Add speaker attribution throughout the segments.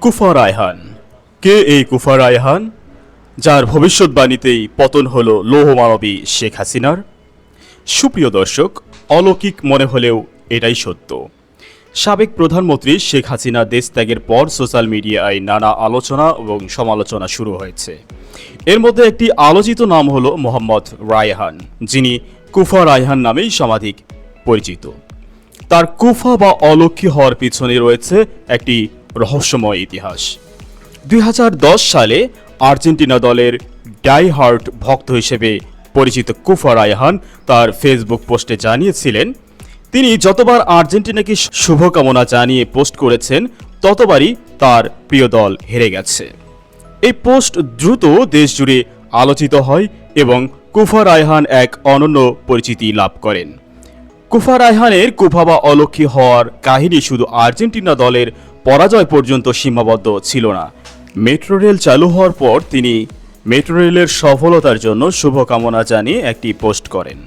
Speaker 1: কুফা রায়হান। কে এই কুফা রায়হান, যার ভবিষ্যৎবাণীতেই পতন হল লৌহমানবী শেখ হাসিনার? সুপ্রিয় দর্শক, অলৌকিক মনে হলেও এটাই সত্য। সাবেক প্রধানমন্ত্রী শেখ হাসিনা দেশ ত্যাগের পর সোশ্যাল মিডিয়ায় নানা আলোচনা এবং সমালোচনা শুরু হয়েছে। এর মধ্যে একটি আলোচিত নাম হল মোহাম্মদ রায়হান, যিনি কুফা রায়হান নামেই সমাধিক পরিচিত। তার কুফা বা অলক্ষী হওয়ার পিছনে রয়েছে একটি রহস্যময় ইতিহাস। 2010 সালে আর্জেন্টিনা দলের ডাই হার্ট ভক্ত হিসেবে পরিচিত কুফা রায়হান তার ফেসবুক পোস্টে জানিয়েছিলেন, তিনি যতবার আর্জেন্টিনাকে শুভকামনা জানিয়ে পোস্ট করেছেন ততবারই তার প্রিয় দল হেরে গেছে। এই পোস্ট দ্রুত দেশ জুড়ে আলোচিত হয় এবং কুফা রায়হান এক অনন্য পরিচিতি লাভ করেন। কুফা রায়হানের কুফা বা অলক্ষী হওয়ার কাহিনী শুধু আর্জেন্টিনা দলের পরাজয় পর্যন্ত সীমাবদ্ধ ছিল না। মেট্রো রেল চালু হওয়ার পর তিনি মেট্রো রেলের সফলতার জন্য শুভকামনা জানিয়ে একটি পোস্ট করেন।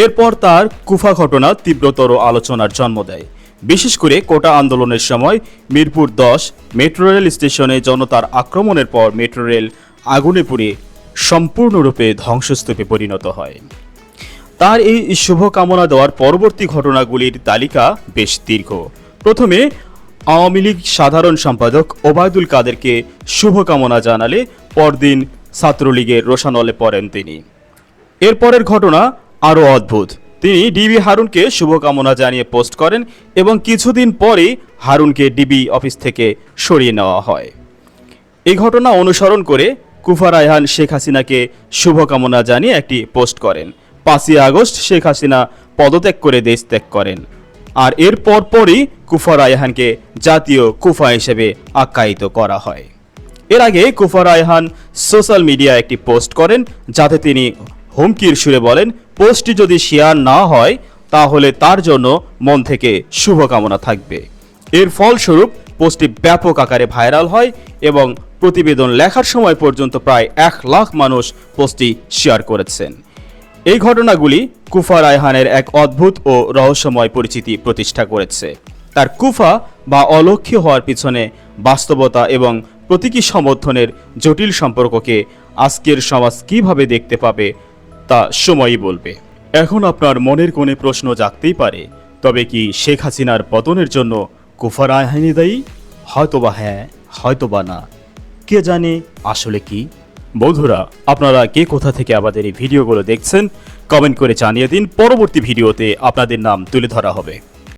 Speaker 1: এরপর তার কুফা ঘটনা তীব্রতর আলোচনার জন্ম দেয়। বিশেষ করে কোটা আন্দোলনের সময় মিরপুর 10 মেট্রো রেল স্টেশনে জনতার আক্রমণের পর মেট্রো রেল আগুনে পুড়ে সম্পূর্ণরূপে ধ্বংসস্তূপে পরিণত হয়। তার এই শুভকামনা দেওয়ার পরবর্তী ঘটনাগুলির তালিকা বেশ দীর্ঘ। প্রথমে আওয়ামী লীগ সাধারণ সম্পাদক ওবায়দুল কাদেরকে শুভকামনা জানালে পরদিন ছাত্রলীগের রোষানলে পড়েন তিনি। এরপরের ঘটনা আরও অদ্ভুত। তিনি ডিবি হারুনকে শুভকামনা জানিয়ে পোস্ট করেন এবং কিছুদিন পরেই হারুনকে ডিবি অফিস থেকে সরিয়ে নেওয়া হয়। এই ঘটনা অনুসরণ করে কুফা রায়হান শেখ হাসিনাকে শুভকামনা জানিয়ে একটি পোস্ট করেন। 5ই আগস্ট শেখ হাসিনা পদত্যাগ করে দেশ ত্যাগ করেন, আর এর পরপরই কুফা রায়হানকে জাতীয় কুফা হিসেবে আখ্যায়িত করা হয়। এর আগে কুফা রায়হান সোশ্যাল মিডিয়ায় একটি পোস্ট করেন, যাতে তিনি হুমকির সুরে বলেন, পোস্টটি যদি শেয়ার না হয় তাহলে তার জন্য মন থেকে শুভকামনা থাকবে। এর ফলস্বরূপ পোস্টটি ব্যাপক আকারে ভাইরাল হয় এবং প্রতিবেদন লেখার সময় পর্যন্ত প্রায় 1 লাখ মানুষ পোস্টটি শেয়ার করেছেন। এই ঘটনাগুলি কুফা রায়হানের এক অদ্ভুত ও রহস্যময় পরিচিতি প্রতিষ্ঠা করেছে। তার কুফা বা অলক্ষী হওয়ার পিছনে বাস্তবতা এবং প্রতীকী সমর্থনের জটিল সম্পর্ককে আজকের সমাজ কিভাবে দেখতে পাবে তা সময়ই বলবে। এখন আপনার মনের কোণে প্রশ্ন জাগতেই পারে, তবে কি শেখ হাসিনার পতনের জন্য কুফা রায়হানই দায়ী? হয়তোবা হ্যাঁ, হয়তোবা না, কে জানে আসলে কি। বন্ধুরা, আপনারা কে কোথা থেকে আমাদের এই ভিডিওগুলো দেখছেন কমেন্ট করে জানিয়ে দিন। পরবর্তী ভিডিওতে আপনাদের নাম তুলে ধরা হবে।